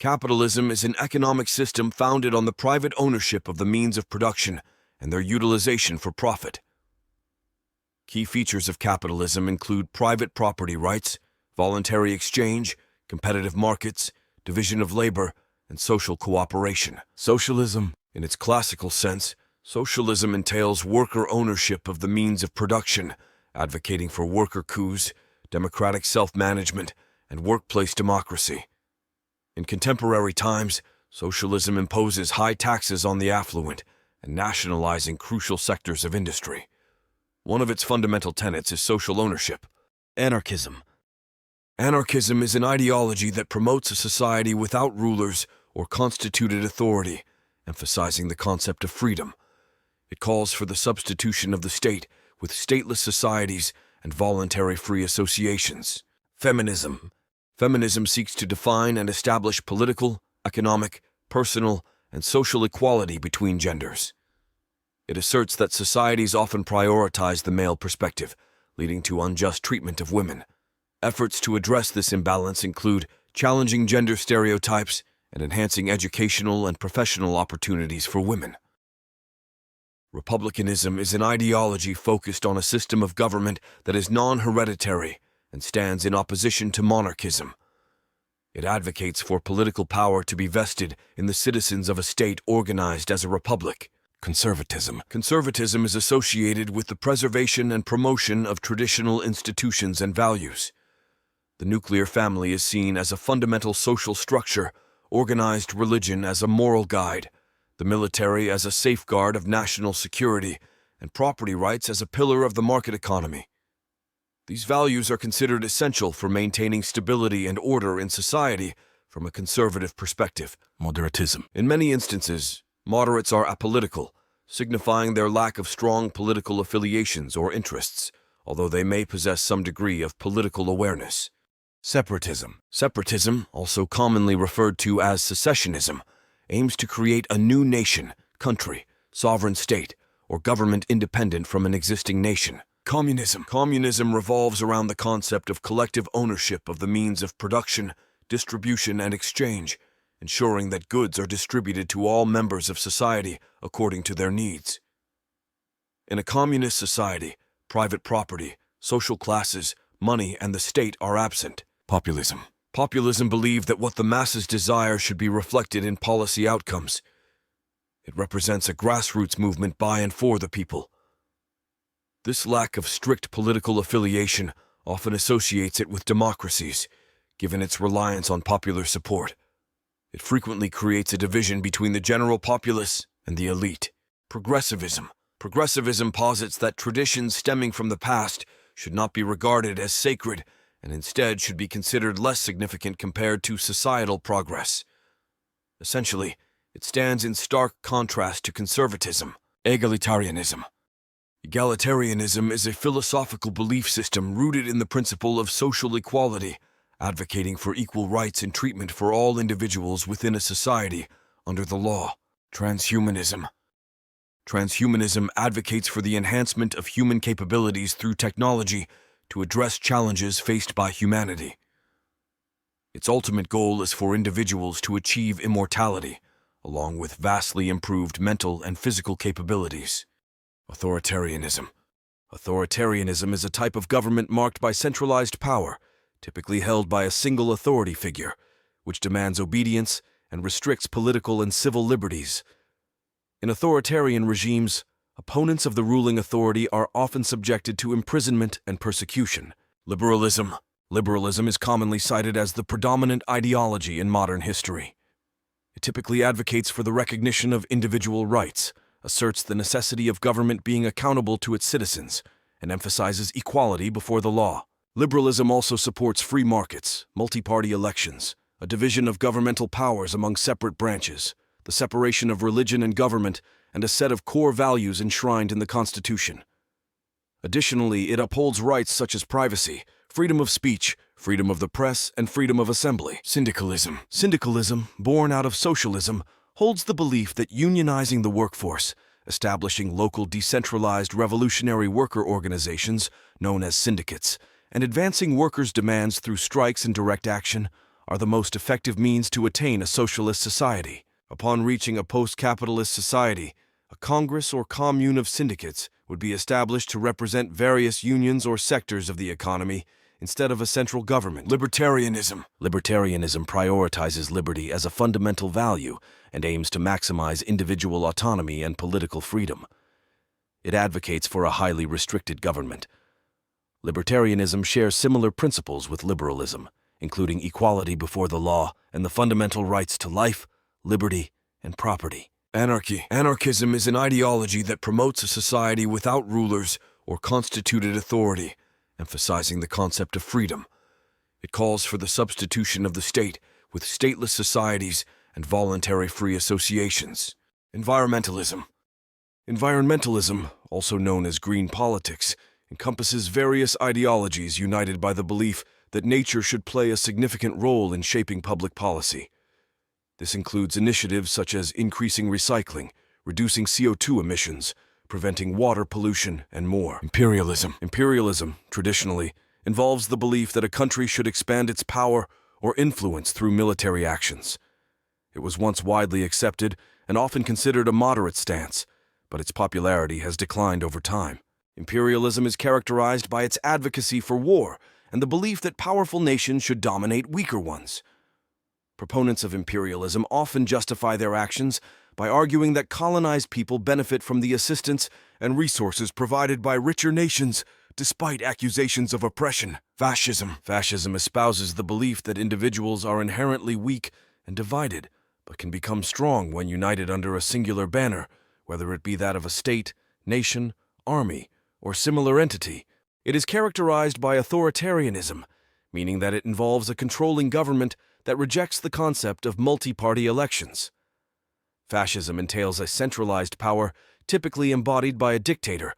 Capitalism is an economic system founded on the private ownership of the means of production and their utilization for profit. Key features of capitalism include private property rights, voluntary exchange, competitive markets, division of labor, and social cooperation. Socialism, in its classical sense, socialism entails worker ownership of the means of production, advocating for worker coups, democratic self-management, and workplace democracy. In contemporary times, socialism imposes high taxes on the affluent and nationalizing crucial sectors of industry. One of its fundamental tenets is social ownership. Anarchism. Anarchism is an ideology that promotes a society without rulers or constituted authority, emphasizing the concept of freedom. It calls for the substitution of the state with stateless societies and voluntary free associations. Feminism. Feminism seeks to define and establish political, economic, personal, and social equality between genders. It asserts that societies often prioritize the male perspective, leading to unjust treatment of women. Efforts to address this imbalance include challenging gender stereotypes and enhancing educational and professional opportunities for women. Republicanism is an ideology focused on a system of government that is non-hereditary and stands in opposition to monarchism. It advocates for political power to be vested in the citizens of a state organized as a republic. Conservatism. Conservatism is associated with the preservation and promotion of traditional institutions and values. The nuclear family is seen as a fundamental social structure, organized religion as a moral guide, the military as a safeguard of national security, and property rights as a pillar of the market economy. These values are considered essential for maintaining stability and order in society from a conservative perspective. Moderatism. In many instances, moderates are apolitical, signifying their lack of strong political affiliations or interests, although they may possess some degree of political awareness. Separatism. Separatism, also commonly referred to as secessionism, aims to create a new nation, country, sovereign state, or government independent from an existing nation. Communism. Communism revolves around the concept of collective ownership of the means of production, distribution, and exchange, ensuring that goods are distributed to all members of society according to their needs. In a communist society, private property, social classes, money, and the state are absent. Populism. Populism believes that what the masses desire should be reflected in policy outcomes. It represents a grassroots movement by and for the people. This lack of strict political affiliation often associates it with democracies, given its reliance on popular support. It frequently creates a division between the general populace and the elite. Progressivism. Progressivism posits that traditions stemming from the past should not be regarded as sacred and instead should be considered less significant compared to societal progress. Essentially, it stands in stark contrast to conservatism. Egalitarianism. Egalitarianism is a philosophical belief system rooted in the principle of social equality, advocating for equal rights and treatment for all individuals within a society under the law. Transhumanism. Transhumanism advocates for the enhancement of human capabilities through technology to address challenges faced by humanity. Its ultimate goal is for individuals to achieve immortality, along with vastly improved mental and physical capabilities. Authoritarianism. Authoritarianism is a type of government marked by centralized power, typically held by a single authority figure, which demands obedience and restricts political and civil liberties. In authoritarian regimes, opponents of the ruling authority are often subjected to imprisonment and persecution. Liberalism. Liberalism is commonly cited as the predominant ideology in modern history. It typically advocates for the recognition of individual rights, asserts the necessity of government being accountable to its citizens, and emphasizes equality before the law. Liberalism also supports free markets, multi-party elections, a division of governmental powers among separate branches, the separation of religion and government, and a set of core values enshrined in the Constitution. Additionally, it upholds rights such as privacy, freedom of speech, freedom of the press, and freedom of assembly. Syndicalism. Syndicalism, born out of socialism, holds the belief that unionizing the workforce, establishing local decentralized revolutionary worker organizations, known as syndicates, and advancing workers' demands through strikes and direct action, are the most effective means to attain a socialist society. Upon reaching a post-capitalist society, a congress or commune of syndicates would be established to represent various unions or sectors of the economy instead of a central government. Libertarianism. Libertarianism prioritizes liberty as a fundamental value and aims to maximize individual autonomy and political freedom. It advocates for a highly restricted government. Libertarianism shares similar principles with liberalism, including equality before the law and the fundamental rights to life, liberty, and property. Anarchy. Anarchism is an ideology that promotes a society without rulers or constituted authority, emphasizing the concept of freedom. It calls for the substitution of the state with stateless societies and voluntary free associations. Environmentalism. Environmentalism, also known as green politics, encompasses various ideologies united by the belief that nature should play a significant role in shaping public policy. This includes initiatives such as increasing recycling, reducing CO2 emissions, preventing water pollution, and more. Imperialism. Imperialism, traditionally, involves the belief that a country should expand its power or influence through military actions. It was once widely accepted and often considered a moderate stance, but its popularity has declined over time. Imperialism is characterized by its advocacy for war and the belief that powerful nations should dominate weaker ones. Proponents of imperialism often justify their actions by arguing that colonized people benefit from the assistance and resources provided by richer nations, despite accusations of oppression. Fascism. Fascism espouses the belief that individuals are inherently weak and divided, but can become strong when united under a singular banner, whether it be that of a state, nation, army, or similar entity. It is characterized by authoritarianism, meaning that it involves a controlling government that rejects the concept of multi-party elections. Fascism entails a centralized power typically embodied by a dictator,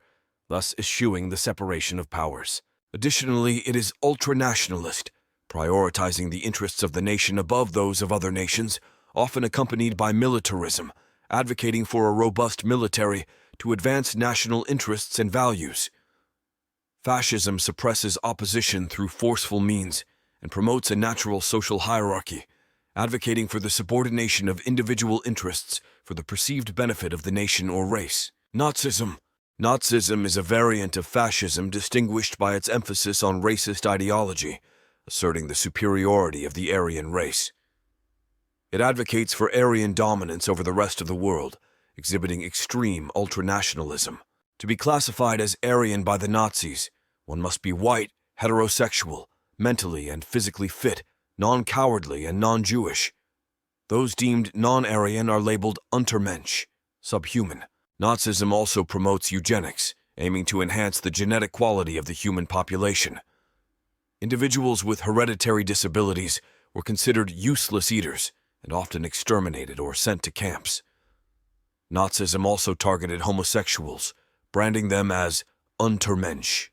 thus eschewing the separation of powers. Additionally, it is ultranationalist, prioritizing the interests of the nation above those of other nations, often accompanied by militarism, advocating for a robust military to advance national interests and values. Fascism suppresses opposition through forceful means and promotes a natural social hierarchy, advocating for the subordination of individual interests for the perceived benefit of the nation or race. Nazism. Nazism is a variant of fascism distinguished by its emphasis on racist ideology, asserting the superiority of the Aryan race. It advocates for Aryan dominance over the rest of the world, exhibiting extreme ultranationalism. To be classified as Aryan by the Nazis, one must be white, heterosexual, mentally and physically fit, non-cowardly, and non-Jewish. Those deemed non-Aryan are labeled Untermensch, subhuman. Nazism also promotes eugenics, aiming to enhance the genetic quality of the human population. Individuals with hereditary disabilities were considered useless eaters and often exterminated or sent to camps. Nazism also targeted homosexuals, branding them as Untermensch.